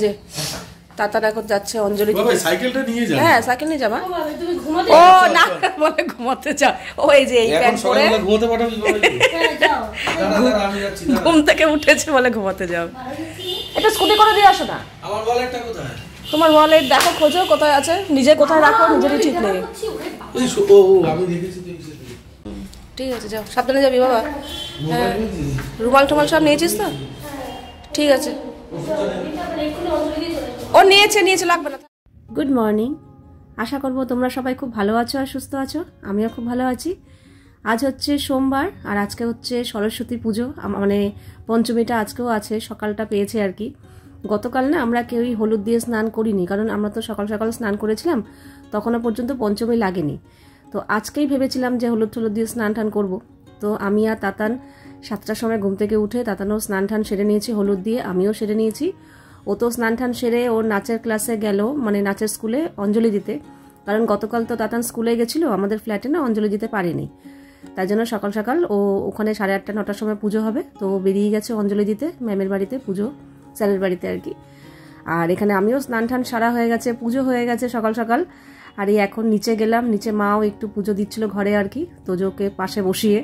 যে তাতার এখন যাচ্ছে অঞ্জলি দিতে। সাইকেলটা নিয়ে যা। হ্যাঁ সাইকেল নিয়ে যাবা। ও না বলে ঘুমাতে যাও। ও এই যে এই প্যান্ট পরে ঘুমাতে পাঠাবি বলে যাও। দাঁড়া আমি যাচ্ছি। ঘুম থেকে উঠেছে বলে ঘুমাতে যাও। এটা স্কুটি করে দিয়ে আসো না। আমার ওয়ালেটটা কোথায়? তোমার ওয়ালেট দেখো, খোঁজো কোথায় আছে, নিজে কোথায় রাখো নিজেরই ঠিক নেই। ও আমি দেখেছি তো। ঠিক আছে যাও, সাবধানে যাবি বাবা। হ্যাঁ রুমাল টুমাল সব নিয়েছিস তো? ঠিক আছে, ও নিয়েছে লাগবে না। গুড মর্নিং, আশা করবো তোমরা সবাই খুব ভালো আছো আর সুস্থ আছো। আমিও খুব ভালো আছি। আজ হচ্ছে সোমবার আর আজকে হচ্ছে সরস্বতী পুজো, মানে পঞ্চমীটা আজকেও আছে, সকালটা পেয়েছে আর কি। গতকাল না আমরা কেউই হলুদ দিয়ে স্নান করিনি, কারণ আমরা তো সকাল সকাল স্নান করেছিলাম, তখনও পর্যন্ত পঞ্চমী লাগেনি। তো আজকেই ভেবেছিলাম যে হলুদ টলুদ দিয়ে স্নান টান করবো। তো আমি আর তাতান 7টার সময় ঘুম থেকে উঠে তাতানও স্নান টান সেরে নিয়েছি হলুদ দিয়ে, আমিও সেরে নিয়েছি। ও তো স্নান টান সেরে ওর নাচের ক্লাসে গেল, মানে নাচের স্কুলে অঞ্জলি দিতে, কারণ গতকাল তো তাতান স্কুলে গেছিলো, আমাদের ফ্ল্যাটে না অঞ্জলি দিতে পারেনি। তাই জন্য সকাল সকাল ও ওখানে 8:30 9টার সময় পুজো হবে, তো বেরিয়ে গেছে অঞ্জলি দিতে ম্যামের বাড়িতে, পুজো স্যারের বাড়িতে আর কি। আর এখানে আমিও স্নান টান সারা হয়ে গেছে, পুজো হয়ে গেছে সকাল সকাল। আর এই এখন নিচে গেলাম, নিচে মাও একটু পুজো দিচ্ছিল ঘরে আর কি, তোজোকে পাশে বসিয়ে।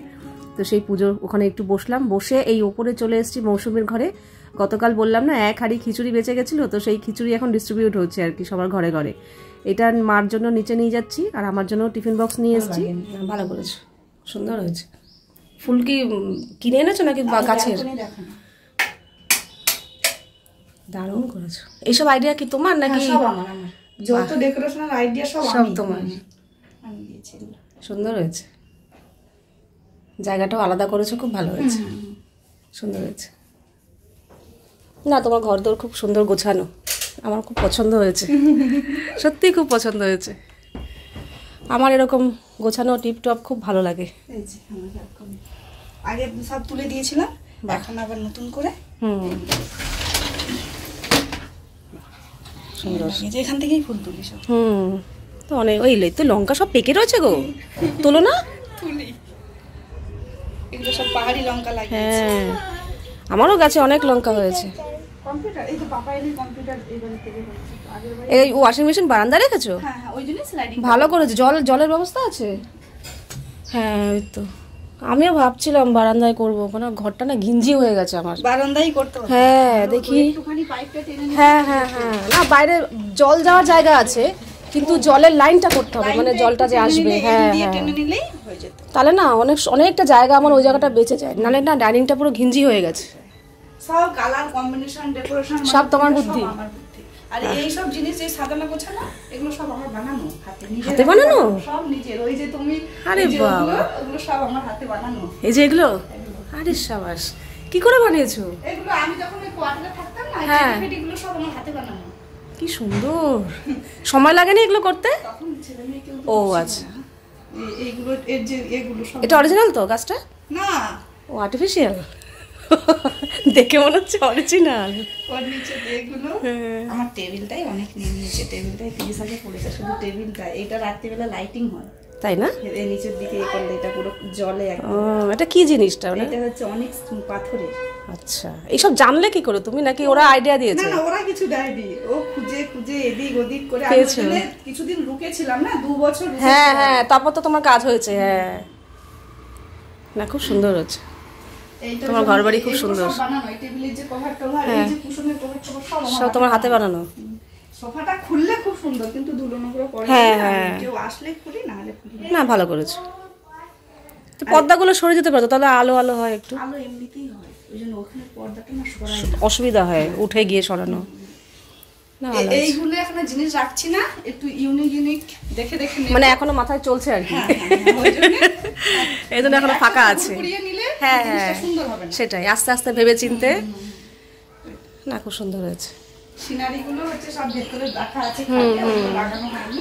তো সেই পুজো ওখানে একটু বসলাম, বসে এই ওপরে চলে এসেছি মৌসুমীর ঘরে। গতকাল বললাম না 1 হাঁড়ি খিচুড়ি বেঁচে গেছিলো, তো সেই খিচুড়ি এখন ডিস্ট্রিবিউট হচ্ছে আর কি সবার ঘরে ঘরে। এটা মার জন্য নিচে নিয়ে যাচ্ছি, আর আমার জন্য টিফিন বক্স নিয়ে এসেছি। ভালো করেছো, সুন্দর হয়েছে। ফুল কি কিনে এনেছো নাকি গাছের? দারুণ করেছো। এইসব আইডিয়া কি তোমার নাকি? যত ডেকোরেশনের আইডিয়া সব তোমার। আমি দিয়েছি। সুন্দর হয়েছে, জায়গাটাও আলাদা করেছো, খুব ভালো হয়েছে, সুন্দর হয়েছে। না তোমার ঘর দোর খুব সুন্দর গোছানো, আমার খুব পছন্দ হয়েছে, সত্যিই খুব পছন্দ হয়েছে। আমার এরকম গোছানো টিপটপ খুব ভালো লাগে। এই যে আগে সব তুলে দিয়েছিলাম, এখন আবার নতুন করে সুন্দর। এখান থেকেই ফুল তুলি সব। তো অনেক ওই তো লঙ্কা সব পেকে রয়েছে গো, তোলো না? তুলি, এগুলো সব পাহাড়ি লঙ্কা লাগিয়েছে। হ্যাঁ আমারও গাছে অনেক লঙ্কা হয়েছে। কম্পিউটার এই যে পাপা এর কম্পিউটার এইবারে থেকে হচ্ছে। এই ওয়াশিং মেশিন বারান্দা রেখেছো? হ্যাঁ ওই জন্য স্লাইডিং ভালো করেছে। জলের ব্যবস্থা আছে? হ্যাঁ ওই তো আমিও ভাবছিলাম বারান্দায় করবো, কারণ ঘরটা না ঘিঞ্জি হয়ে গেছে আমার। বারান্দাই করতে হবে। হ্যাঁ দেখি, একটুখানি পাইপটা টেনে নিয়ে। হ্যাঁ না বাইরে জল যাওয়ার জায়গা আছে, কিন্তু জলের লাইনটা করতে হবে, মানে জলটা যে আসবে। হ্যাঁ টেনে নিলেই হয়ে যেত। তাহলে না অনেকটা জায়গা আমার ওই জায়গাটা বেঁচে যায়, নাহলে না ডাইনিংটা পুরো ঘিঞ্জি হয়ে গেছে। সব কালার কম্বিনেশন ডেকোরেশন সব তোমার বুদ্ধি। আর এই সব জিনিস এই সাজানো গোছানো এগুলো সব আমার বানানো, হাতে বানানো সব নিজের। ওই যে তুমি, আরে বাবা ওগুলো সব আমার হাতে বানানো। এই যে এগুলো, আরে শাবাশ, কি করে বানিয়েছো এগুলো? আমি যখন ওই কোয়ার্টারে থাকতাম না, হ্যাঁ এগুলো সব আমার হাতে বানানো। কি সুন্দর। সময় লাগে না এগুলো করতে? তখন ছেলে মেয়ে কেউ ও আচ্ছা, এইগুলো এর যে এগুলো সব। এটা অরিজিনাল তো গাছটা? না ও আর্টিফিশিয়াল, দেখে মনে হচ্ছে অরিজিনাল। ওর নিচে এগুলো আমার টেবিলটাই অনেক নিয়ে নিয়েছে, টেবিলটাই 30 আগে পড়েছে, শুধু টেবিলটা। এটা রাত্রিবেলা লাইটিং হয়, তাই না? এই নিচের দিকে এই করলে এটা পুরো জলে একদম। এটা কি জিনিসটা? এটা হচ্ছে অনেক পাথরের। আচ্ছা, এইসব জানলে কি করে তুমি, নাকি ওরা আইডিয়া দিয়েছে? না ওরা কিছু দেয়নি, ও খুঁজে খুঁজে এদিক ওদিক করে। পেয়েছো? আমি কিছুদিন রুকেছিলাম না, 2 বছর। হ্যাঁ তারপর তো তোমার কাজ হয়েছে। হ্যাঁ না খুব সুন্দর হচ্ছে তোমার ঘর বাড়ি, খুব সুন্দর। বানানো এই টেবিলের যে কভার টভার, এই যে কুশনের কভার টভার সব তোমার হাতে বানানো। সোফাটা খুললে খুব সুন্দর, কিন্তু ধুলো নোংরা পড়ে। হ্যাঁ কেউ আসলে খুলি, না হলে খুলি না। ভালো করেছো। তো পর্দাগুলো সরে যেতে পারতো, তাহলে আলো আলো হয় একটু। আলো এমনিতেই হয়, ওই জন্য ওখানে পর্দাটা না সরাই, অসুবিধা হয় উঠে গিয়ে সরানো। না এইগুলো এখন জিনিস রাখছি না, একটু ইউনিক দেখে দেখে, মানে এখনো মাথায় চলছে আর কি, এই জন্য এখনো ফাঁকা আছে। হ্যাঁ সুন্দর হবে না, সেটাই আস্তে আস্তে ভেবে চিনতে। না খুব সুন্দর হয়েছে। সিনারিগুলো হচ্ছে সব ভেতরে রাখা আছে, লাগানো হয়নি।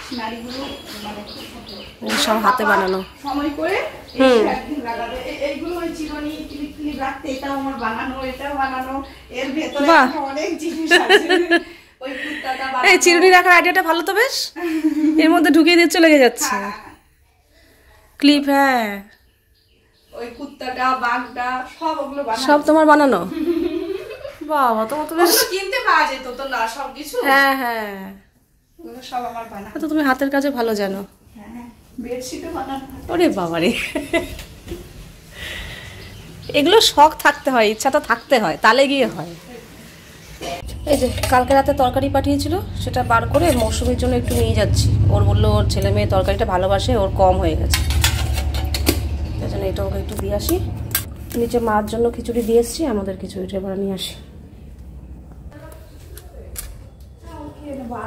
সিনারিগুলো মানে সব হাতে বানানো, সময় করে একদিন লাগাবে। এইগুলো ওই চিরুনি ক্লিপ ক্লিপ রাখতে, এটাও আমার বানানো, এটাও বানানো। এর ভেতরে অনেক জিনিস আছে। ওই কুত্তাটা বানানো, এই চিরুনি রাখার আইডিয়াটা ভালো তো, বেশ। এর মধ্যে ঢুকিয়ে দিয়ে চলে যাচ্ছে ক্লিপ। হ্যাঁ ওই কুত্তাটা বাঘটা সব ওগুলো বানানো, সব তোমার বানানো। বাবা তোমার তো বেশ কিনতে পাওয়া যেত তো না সবকিছু। হ্যাঁ হ্যাঁ, সব আমার বানানো। তো তুমি হাতের কাজে ভালো জানো। হ্যাঁ, বেডশিটও বানানো। ওরে বাবারে, এগুলো শখ থাকতে হয়, ইচ্ছাটা থাকতে হয়, তালে গিয়ে হয়। এই যে কালকে রাতে তরকারি পাঠিয়েছিল, সেটা বার করে মৌসুমীর জন্য একটু নিয়ে যাচ্ছি। ওর বললো ওর ছেলে মেয়ে তরকারিটা ভালোবাসে, ওর কম হয়ে গেছে, তাই জন্য এটা ওকে একটু দিয়ে আসি। নিচে মার জন্য খিচুড়ি দিয়ে এসছি, আমাদের খিচুড়িটা এবার নিয়ে আসি।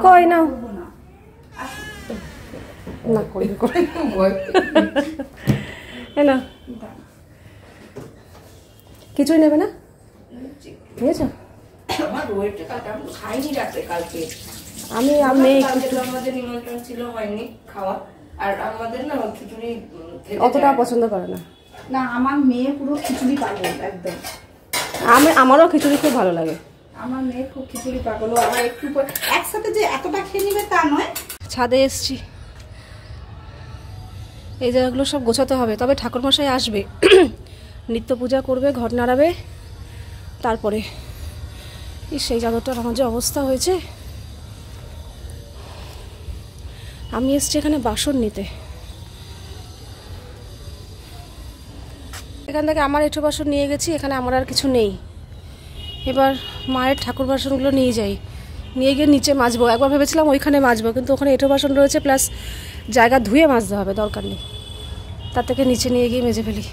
কই নাও না কই না, খিচুড়ি নেবে না? বুঝেছো, আমার রোয়েটে কালকে আমি খাইনি রাতে কালকে। আমি আমাদের নিমন্ত্রণ ছিল, হয়নি খাওয়া। আর আমাদের না খিচুড়ি অতটা পছন্দ করে না। না, আমার মেয়ে পুরো খিচুড়ি পাগল একদম। আমারও খিচুড়ি খুব ভালো লাগে। আমার মেয়ে খুব খিচুড়ি পাগল। আমার একটু একসাথে যে এতটা খেয়ে নিবে তা নয়। ছাদে এসছি, এই জায়গাগুলো সব গোছাতে হবে। তবে ঠাকুরমশাই আসবে, নিত্য পূজা করবে, ঘর নাড়াবে, তারপরে সেই চাদরটার আমার যে অবস্থা হয়েছে। আমি এসছি এখানে বাসন নিতে, এখান থেকে আমার এঁটো বাসন নিয়ে গেছি, এখানে আমার আর কিছু নেই। এবার মায়ের ঠাকুর বাসনগুলো নিয়ে যাই, নিয়ে গিয়ে নিচে মাজবো। একবার ভেবেছিলাম ওইখানে মাজবো, কিন্তু ওখানে এঁটো বাসন রয়েছে, প্লাস জায়গা ধুয়ে মাজতে হবে, দরকার নেই, তার থেকে নিচে নিয়ে গিয়ে মেজে ফেলি।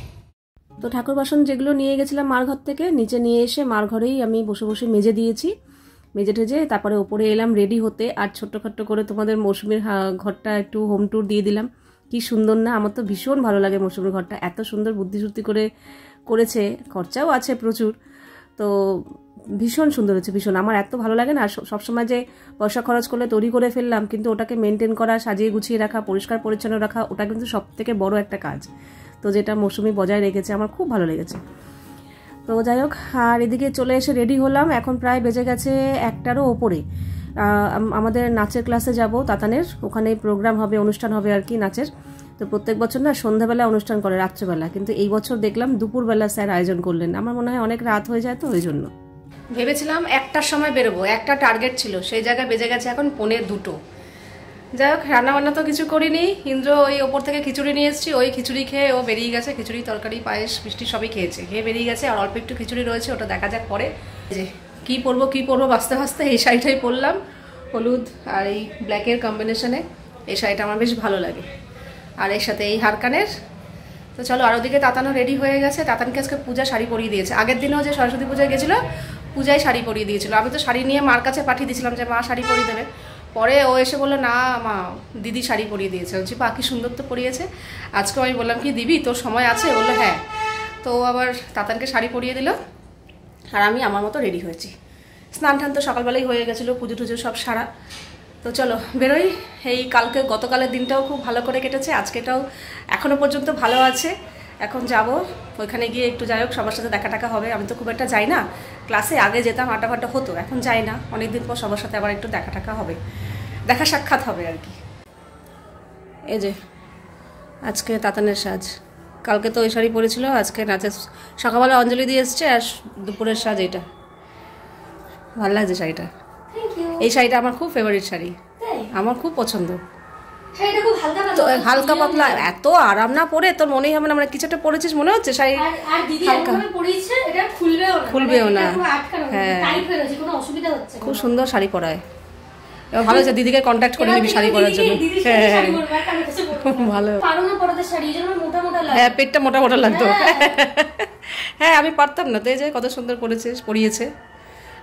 তো ঠাকুর বাসন যেগুলো নিয়ে গেছিলাম মার ঘর থেকে, নিচে নিয়ে এসে মার ঘরেই আমি বসে বসে মেজে দিয়েছি। মেজে টেজে তারপরে ওপরে এলাম রেডি হতে। আর ছোট্টখাট্ট করে তোমাদের মৌসুমীর ঘরটা একটু হোম ট্যুর দিয়ে দিলাম। কি সুন্দর না, আমার তো ভীষণ ভালো লাগে মৌসুমীর ঘরটা, এত সুন্দর বুদ্ধিশুদ্ধি করে করেছে, খরচাও আছে প্রচুর, তো ভীষণ সুন্দর হচ্ছে, ভীষণ। আমার এত ভালো লাগে না, সবসময় যে পয়সা খরচ করলে তৈরি করে ফেললাম, কিন্তু ওটাকে মেনটেন করা, সাজিয়ে গুছিয়ে রাখা, পরিষ্কার পরিচ্ছন্ন রাখা, ওটা কিন্তু সব থেকে বড় একটা কাজ। তো যেটা মৌসুমী বজায় রেখেছে, আমার খুব ভালো লেগেছে। তো যাই হোক, আর এদিকে চলে এসে রেডি হলাম। এখন প্রায় বেজে গেছে 1টারও ওপরে। আমাদের নাচের ক্লাসে যাব তাতানের, ওখানে প্রোগ্রাম হবে, অনুষ্ঠান হবে আর কি নাচের। তো প্রত্যেক বছর না সন্ধ্যাবেলা অনুষ্ঠান করে, রাত্রেবেলা, কিন্তু এই বছর দেখলাম দুপুরবেলা স্যার আয়োজন করলেন। আমার মনে হয় অনেক রাত হয়ে যায়, তো ওই জন্য ভেবেছিলাম 1টার সময় বেরোবো, একটা টার্গেট ছিল, সেই জায়গায় বেজে গেছে এখন 1:45। যাই হোক, রান্নাবান্না তো কিছু করিনি। ইন্দ্র ওই ওপর থেকে খিচুড়ি নিয়ে এসেছি, ওই খিচুড়ি খেয়ে ও বেরিয়ে গেছে। খিচুড়ি, তরকারি, পায়েস, মিষ্টি সবই খেয়েছে, খেয়ে বেরিয়ে গেছে। আর অল্প একটু খিচুড়ি রয়েছে, ওটা দেখা যাক পরে। যে কী পরবো বাঁচতে বাঁচতে এই শাড়িটাই পরলাম, হলুদ আর এই ব্ল্যাকের কম্বিনেশনে। এই শাড়িটা আমার বেশ ভালো লাগে, আর এর সাথে এই হারকানের। তো চলো, আর ওদিকে তাতানও রেডি হয়ে গেছে। তাতানকে আজকে পূজা শাড়ি পরিয়ে দিয়েছে। আগের দিনেও যে সরস্বতী পূজায় গেছিলো, পূজায় শাড়ি পরিয়ে দিয়েছিল। আমি তো শাড়ি নিয়ে মার কাছে পাঠিয়ে দিয়েছিলাম যে মা শাড়ি পরিয়ে দেবে। পরে ও এসে বললো না মা, দিদি শাড়ি পরিয়ে দিয়েছে। বলছি পা, কি সুন্দর তো পরিয়েছে। আজকে আমি বললাম কি দিবি, তোর সময় আছে? বললো হ্যাঁ। তো আবার তাতানকে শাড়ি পরিয়ে দিল, আর আমি আমার মতো রেডি হয়েছি। স্নান টান তো সকালবেলাই হয়ে গেছিলো, পুজো টুজো সব সারা। তো চলো বেরোই। এই গতকালের দিনটাও খুব ভালো করে কেটেছে, আজকেটাও এখনও পর্যন্ত ভালো আছে। এখন যাব ওইখানে গিয়ে একটু, যাই হোক, সবার সাথে দেখা টাকা হবে। আমি তো খুব একটা যাই না ক্লাসে, আগে যেতাম, আড্ডা হতো, এখন যাই না। অনেকদিন পর সবার সাথে আবার একটু দেখা টাকা হবে, দেখা সাক্ষাৎ হবে আর কি। এই যে আজকে তাতানের সাজ, কালকে তো ওই শাড়ি পরেছিল, আজকে নাচের সকালবেলা অঞ্জলি দিয়ে এসছে, আর দুপুরের সাজ এটা। ভালো লাগছে শাড়িটা, এই শাড়িটা আমার খুব ফেভারিট শাড়ি, আমার খুব পছন্দ। হালকা পাতলা, এত আরাম না পরে তোর মনেই হবে না মানে কিছু একটা পরেছিস মনে হচ্ছে। শাড়ি খুলবেও না, হ্যাঁ খুব সুন্দর শাড়ি পরায়। এবার ভালো হচ্ছে, দিদিকে কন্ট্যাক্ট করে নিবি শাড়ি পরার জন্য। ভালো, হ্যাঁ পেটটা মোটা মোটা লাগতো। হ্যাঁ আমি পারতাম না, তো এই যে কত সুন্দর পরিয়েছে,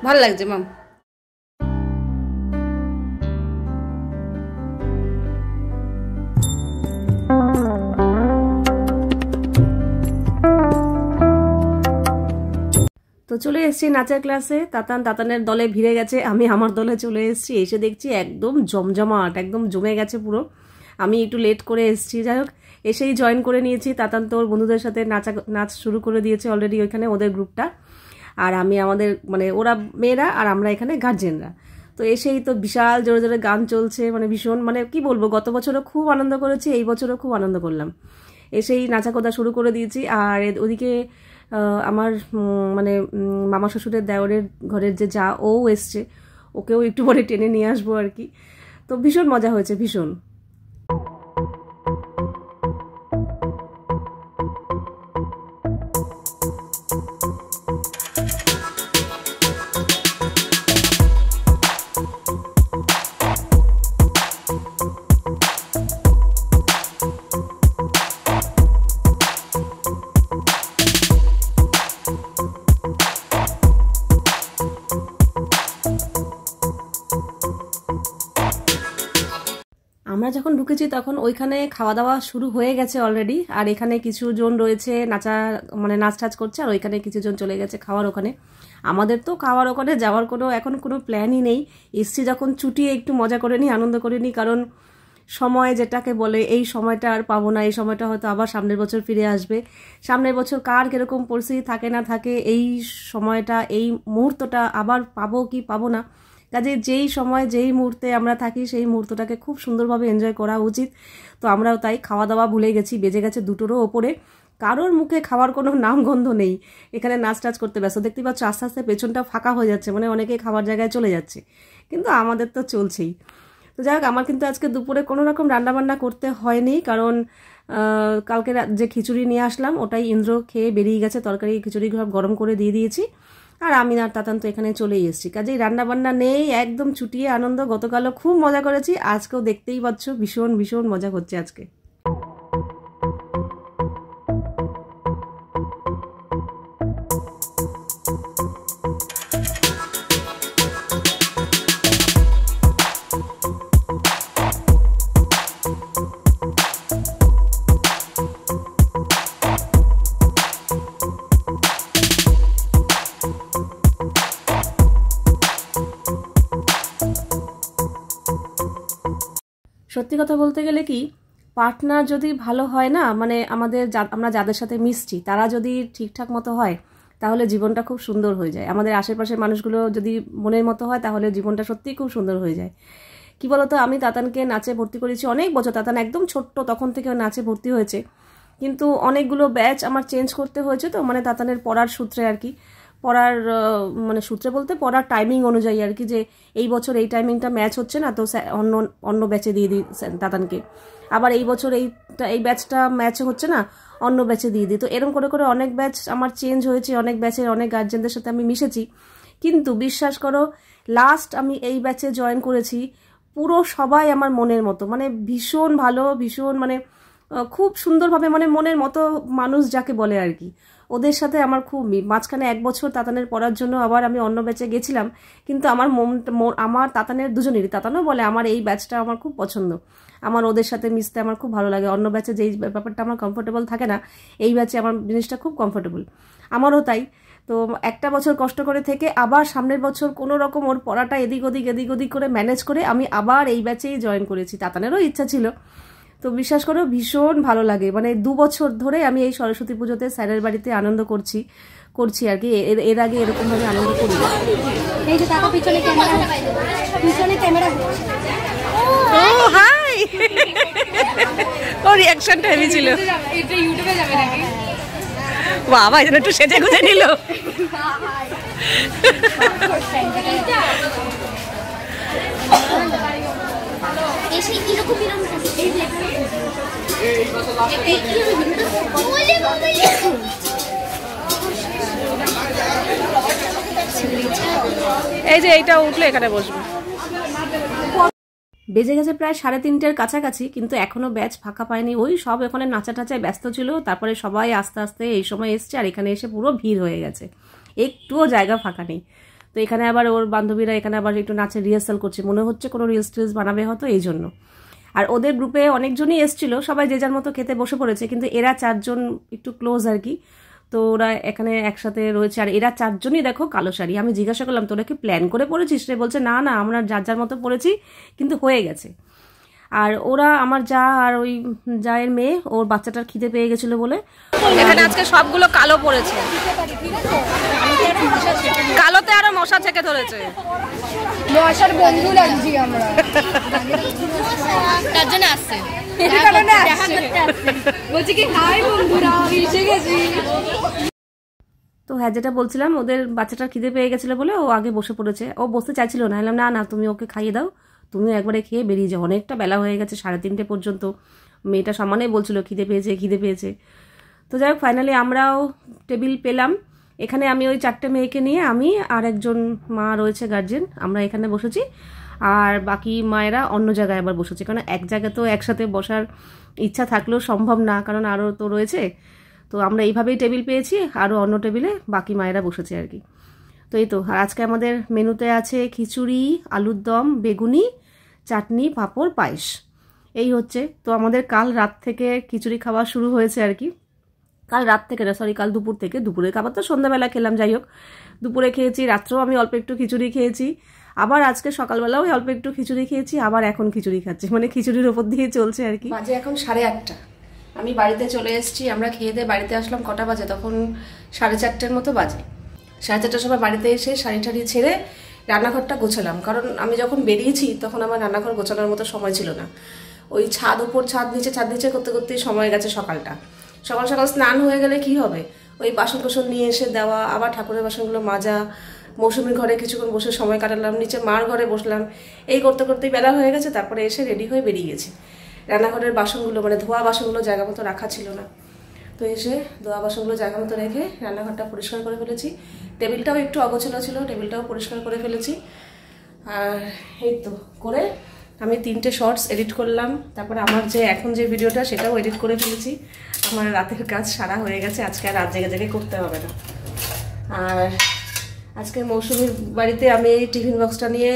ভালো লাগছে মাম। তো চলে এসেছি নাচের ক্লাসে। তাতানের দলে ভিড়ে গেছে, আমি আমার দলে চলে এসেছি। এসে দেখছি একদম জমজমাট, একদম জমে গেছে পুরো। আমি একটু লেট করে এসেছি, যাই হোক এসেই জয়েন করে নিয়েছি। তাতান তো ওর বন্ধুদের সাথে নাচ শুরু করে দিয়েছে অলরেডি ওইখানে, ওদের গ্রুপটা। আর আমি আমাদের মানে ওরা মেয়েরা, আর আমরা এখানে গার্জেনরা। তো এসেই তো বিশাল জোরে জোরে গান চলছে, মানে ভীষণ, মানে কি বলবো, গত বছরও খুব আনন্দ করেছি, এই বছরও খুব আনন্দ করলাম। এসেই নাচাকোদা শুরু করে দিয়েছি। আর ওদিকে আমার মানে মামা শ্বশুরের দেওরের ঘরের যে যা ও এসছে, ওকেও একটু পরে টেনে নিয়ে আসবো আর কি। তো ভীষণ মজা হয়েছে, ভীষণ। আমরা যখন ঢুকেছি তখন ওইখানে খাওয়া দাওয়া শুরু হয়ে গেছে অলরেডি, আর এখানে কিছু জন রয়েছে নাচ টাচ করছে, আর ওইখানে কিছু জন চলে গেছে খাওয়ার ওখানে। আমাদের তো খাওয়ার ওখানে যাওয়ার এখন কোনো প্ল্যানই নেই। এসছি যখন ছুটিয়ে একটু মজা করে নিই, আনন্দ করে নিই, কারণ সময় যেটাকে বলে এই সময়টা আর পাবো না। এই সময়টা হয়তো আবার সামনের বছর ফিরে আসবে। সামনের বছর কার কিরকম পরিস্থিতি থাকে না থাকে, এই সময়টা, এই মুহূর্তটা আবার পাবো কি পাবো না। কাজে যেই সময় যেই মুহূর্তে আমরা থাকি সেই মুহূর্তটাকে খুব সুন্দরভাবে এনজয় করা উচিত। তো আমরাও তাই খাওয়া দাওয়া ভুলে গেছি, বেজে গেছে 2টোরও ওপরে। কারোর মুখে খাওয়ার কোনো নামগন্ধ নেই। এখানে নাচ টাচ করতে ব্যস্ত, দেখতে পাচ্ছ আস্তে আস্তে পেছনটা ফাঁকা হয়ে যাচ্ছে, মানে অনেকে খাবার জায়গায় চলে যাচ্ছে, কিন্তু আমাদের তো চলছেই। তো যাই হোক, আমার কিন্তু আজকে দুপুরে কোনো রকম রান্নাবান্না করতে হয়নি, কারণ কালকে যে খিচুড়ি নিয়ে আসলাম ওটাই ইন্দ্র খেয়ে বেরিয়ে গেছে। তরকারি খিচুড়ি গরম করে দিয়ে দিয়েছি, আর আমি আর তাতান তো এখানে চলেই এসেছি। কাজেই রান্নাবান্না নেই, একদম ছুটিয়ে আনন্দ। গতকালও খুব মজা করেছি, আজকেও দেখতেই পাচ্ছ ভীষণ ভীষণ মজা হচ্ছে আজকে। সত্যি কথা বলতে গেলে কি, পার্টনার যদি ভালো হয় না, মানে আমরা যাদের সাথে মিশছি তারা যদি ঠিকঠাক মতো হয়, তাহলে জীবনটা খুব সুন্দর হয়ে যায়। আমাদের আশেপাশের মানুষগুলো যদি মনের মতো হয়, তাহলে জীবনটা সত্যিই খুব সুন্দর হয়ে যায়। কি বলতো, আমি তাতানকে নাচে ভর্তি করেছি অনেক বছর। তাতান একদম ছোট্ট তখন থেকে নাচে ভর্তি হয়েছে, কিন্তু অনেকগুলো ব্যাচ আমার চেঞ্জ করতে হয়েছে। তো মানে তাতানের পড়ার সূত্রে আর কি, পড়ার মানে সূত্রে বলতে পড়ার টাইমিং অনুযায়ী আর কি, যে এই বছর এই টাইমিংটা ম্যাচ হচ্ছে না, তো অন্য ব্যাচে দিয়ে দিই তাতানকে। আবার এই বছর এই ব্যাচটা ম্যাচ হচ্ছে না, অন্য ব্যাচে দিয়ে দিই। তো এরকম করে করে অনেক ব্যাচ আমার চেঞ্জ হয়েছে, অনেক ব্যাচের অনেক গার্জেনদের সাথে আমি মিশেছি। কিন্তু বিশ্বাস করো, লাস্ট আমি এই ব্যাচে জয়েন করেছি, পুরো সবাই আমার মনের মতো, মানে ভীষণ ভালো, ভীষণ মানে খুব সুন্দরভাবে, মানে মনের মতো মানুষ যাকে বলে আর কি, ওদের সাথে আমার খুব মাঝখানে 1 বছর তাতানের পড়ার জন্য আবার আমি অন্য ব্যাচে গেছিলাম, কিন্তু আমার তাতানের দুজনেরই, তাতানও বলে আমার এই ব্যাচটা আমার খুব পছন্দ, আমার ওদের সাথে মিশতে আমার খুব ভালো লাগে। অন্য ব্যাচে যেই ব্যাপারটা আমার কমফোর্টেবল থাকে না, এই ব্যাচে আমার জিনিসটা খুব কমফোর্টেবল, আমারও তাই। তো 1টা বছর কষ্ট করে থেকে আবার সামনের বছর কোনো রকম ওর পড়াটা এদিক ওদিক করে ম্যানেজ করে আমি আবার এই ব্যাচেই জয়েন করেছি। তাতানেরও ইচ্ছা ছিল। তো বিশ্বাস করো, ভীষণ ভালো লাগে। মানে 2 বছর ধরে আমি এই সরস্বতী পুজোতে স্যারের বাড়িতে আনন্দ করছি আর কি। এর আগে এরকম ভাবে আনন্দ করি। এই যে তাকা পিছনে ক্যামেরা ও হাই, ও রিঅ্যাকশনটা হেভি ছিল। এটা ইউটিউবে যাবে নাকি? বাবা, এটা একটু সেজে গুজে নিল। এসে এরকম এই যে এই যে এইটা উঠলে এখানে বসবো। বেজে গেছে প্রায় 3:30-এর কাছাকাছি, কিন্তু এখনো ব্যাচ ফাঁকা পায়নি। ওই সব ওখানে নাচা টাচায় ব্যস্ত ছিল। তারপরে সবাই আস্তে আস্তে এই সময় এসছে, আর এখানে এসে পুরো ভিড় হয়ে গেছে, একটুও জায়গা ফাঁকা নেই। তো এখানে আবার ওর বান্ধবীরা এখানে আবার একটু নাচের রিহার্সাল করছে, মনে হচ্ছে কোনো রিলস বানাবে হয়তো, এই জন্য। আর ওদের গ্রুপে অনেকজনই এসছিল, সবাই যে যার মতো খেতে বসে পড়েছে, কিন্তু এরা 4 জন একটু ক্লোজ আর কি। তো ওরা এখানে একসাথে রয়েছে, আর এরা 4 জনই দেখো কালো শাড়ি। আমি জিজ্ঞাসা করলাম, তোরা কি প্ল্যান করে পড়েছিস রে? বলছে না না, আমরা যার যার মতো পড়েছি, কিন্তু হয়ে গেছে। আর ওরা আমার যা আর ওই জায়ের মেয়ে, ওর বাচ্চাটার খিদে পেয়ে গেছিল বলে এখানে আজকে সবগুলো কালো পড়েছে। কালোতে আরো মশা থেকে ধরেছে, মশার বন্ধু লাগছি আমরা, তার জন্য আসছে, বলছি কি হাই বন্ধুরা, এসে গেছি। তো হ্যাঁ, যেটা বলছিলাম, ওদের বাচ্চাটার খিদে পেয়ে গেছিলো বলে ও আগে বসে পড়েছে। ও বসতে চাইছিল না, এলাম না না তুমি ওকে খাইয়ে দাও, তুমিও একবারে খেয়ে বেরিয়ে যাও, অনেকটা বেলা হয়ে গেছে, 3:30 পর্যন্ত মেয়েটা সামানেই বলছিল খিদে পেয়েছে খিদে পেয়েছে। তো যাই হোক, ফাইনালি আমরাও টেবিল পেলাম। এখানে আমি ওই 4টে মেয়েকে নিয়ে, আমি আর একজন মা রয়েছে গার্জেন, আমরা এখানে বসেছি, আর বাকি মায়েরা অন্য জায়গায় আবার বসেছে, কারণ এক জায়গায় তো একসাথে বসার ইচ্ছা থাকলেও সম্ভব না, কারণ আরও তো রয়েছে। তো আমরা এইভাবেই টেবিল পেয়েছি, আরও অন্য টেবিলে বাকি মায়েরা বসেছে আর কি। তো এই তো, আর আজকে আমাদের মেনুতে আছে খিচুড়ি, আলুর দম, বেগুনি, চাটনি, পাঁপড়, পায়েস, এই হচ্ছে। তো আমাদের কাল রাত থেকে খিচুড়ি খাওয়া শুরু হয়েছে আর কি। কাল রাত থেকে না, সরি, কাল দুপুর থেকে। দুপুরের খাবার তো সন্ধ্যাবেলা খেলাম, যাই হোক দুপুরে খেয়েছি, রাত্রেও আমি অল্প একটু খিচুড়ি খেয়েছি, আবার আজকে সকালবেলাও অল্প একটু খিচুড়ি খেয়েছি, আবার এখন খিচুড়ি খাচ্ছি, মানে খিচুড়ির ওপর দিয়ে চলছে আর কি। বাজে এখন 8:30, আমি বাড়িতে চলে এসেছি। আমরা খেয়ে দিয়ে বাড়িতে আসলাম কটা বাজে, তখন 4:30 মতো বাজে। 4:30টার সময় বাড়িতে এসে শাড়ি টাড়ি ছেড়ে রান্নাঘরটা গোছালাম, কারণ আমি যখন বেরিয়েছি তখন আমার রান্নাঘর গোছানোর মতো সময় ছিল না। ওই ছাদ উপর ছাদ নিচে করতে করতেই সময় গেছে সকালটা। সকাল সকাল স্নান হয়ে গেলে কি হবে, ওই বাসন কোসন নিয়ে এসে দেওয়া, আবার ঠাকুরের বাসনগুলো মাজা, মৌসুমীর ঘরে কিছুক্ষণ বসে সময় কাটালাম, নিচে মার ঘরে বসলাম, এই করতে করতেই বেলা হয়ে গেছে। তারপরে এসে রেডি হয়ে বেরিয়ে গেছি। রান্নাঘরের বাসনগুলো, মানে ধোয়া বাসনগুলো জায়গা মতো রাখা ছিল না, তো এসে ধোয়া বাসনগুলো জায়গা মতো রেখে রান্নাঘরটা পরিষ্কার করে ফেলেছি। টেবিলটাও একটু অগোছালো ছিল, টেবিলটাও পরিষ্কার করে ফেলেছি। আর এই তো করে আমি 3টে শর্টস এডিট করলাম, তারপরে আমার যে এখন যে ভিডিওটা সেটাও এডিট করে ফেলেছি। আমার রাতের কাজ সারা হয়ে গেছে, আজকে আর রাত জেগে জেগে করতে হবে না। আর আজকে মৌসুমীর বাড়িতে আমি এই টিফিন বক্সটা নিয়ে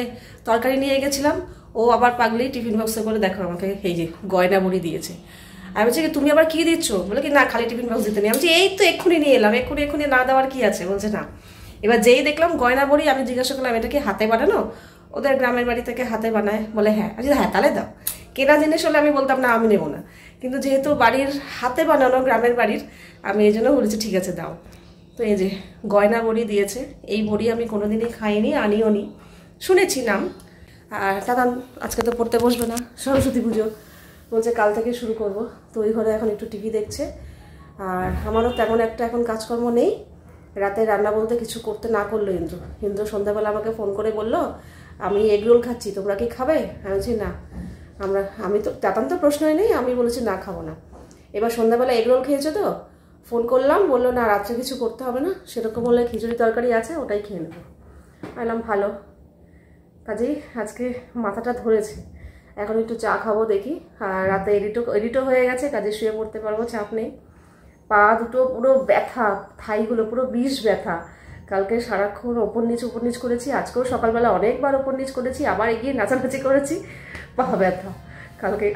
তরকারি নিয়ে গেছিলাম, ও আবার পাগলি টিফিন বক্সে করে দেখো আমাকে এই যে গয়না বড়ি দিয়েছে। আমি বলছি কি তুমি আবার কি দিচ্ছ, বলে কি না খালি টিফিন বক্স দিতে নেই। আমি বলছি এই তো এক্ষুনি নিয়ে এলাম, এক্ষুনি না দেওয়ার কি আছে, বলছে না। এবার যেই দেখলাম গয়না বড়ি, আমি জিজ্ঞাসা করলাম এটা কি হাতে বানানো, ওদের গ্রামের বাড়ি থেকে হাতে বানায়, বলে হ্যাঁ। আমি হ্যাঁ তাহলে দাও। কেনা জিনিস হলে আমি বলতাম না আমি নেবো না, কিন্তু যেহেতু বাড়ির হাতে বানানো, গ্রামের বাড়ির, আমি এই জন্য বলেছি ঠিক আছে দাও। তো এই যে গয়না বড়ি দিয়েছে, এই বড়ি আমি কোনোদিনই খাইনি, আনিও নি, শুনেছি নাম। আর দাদা আজকে তো পড়তে বসবে না, সরস্বতী পুজো, বলছে কাল থেকে শুরু করব। তো ওই ঘরে এখন একটু টিভি দেখছে। আর আমারও তেমন একটা এখন কাজকর্ম নেই, রাতে রান্না বলতে কিছু করতে না করলো ইন্দ্র সন্ধ্যাবেলা আমাকে ফোন করে বলল আমি এগ রোল খাচ্ছি, তোমরা কি খাবে? আমি বলছি না, আমি তো তেমন তো প্রশ্নই নেই, আমি বলেছি না খাবো না। এবার সন্ধ্যাবেলা এগ রোল খেয়েছে, তো ফোন করলাম, বললো না রাত্রে কিছু করতে হবে না, সেরকম বললে খিচুড়ি তরকারি আছে ওটাই খেয়ে নেবো। বললাম ভালো, কাজেই আজকে মাথাটা ধরেছে, এখন একটু চা খাবো দেখি। আর রাতে এডিটও হয়ে গেছে, কাজে শুয়ে পড়তে পারবো, চাপ নেই। পা দুটো পুরো ব্যথা, থাইগুলো পুরো বিষ ব্যথা। কালকে সারাক্ষণ ওপর নিচ করেছি, আজকেও সকালবেলা অনেকবার ওপর নিচ করেছি, আবার এগিয়ে নাচানাচি করেছি, পা ব্যথা।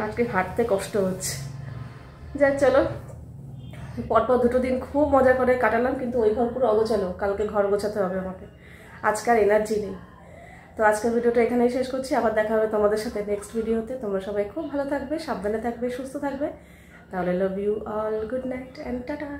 আজকে হাঁটতে কষ্ট হচ্ছে। যাক চলো, পরপর 2 দিন খুব মজা করে কাটালাম, কিন্তু ওই ঘর পুরো অগোছালো, কালকে ঘর গোছাতে হবে আমাকে, আজকে আর এনার্জি নেই। তো আজকের ভিডিওটা এখানেই শেষ করছি, আবার দেখা হবে তোমাদের সাথে নেক্সট ভিডিওতে। তোমরা সবাই খুব ভালো থাকবে, সাবধানে থাকবে, সুস্থ থাকবে। তাহলে love you all, good night and tata.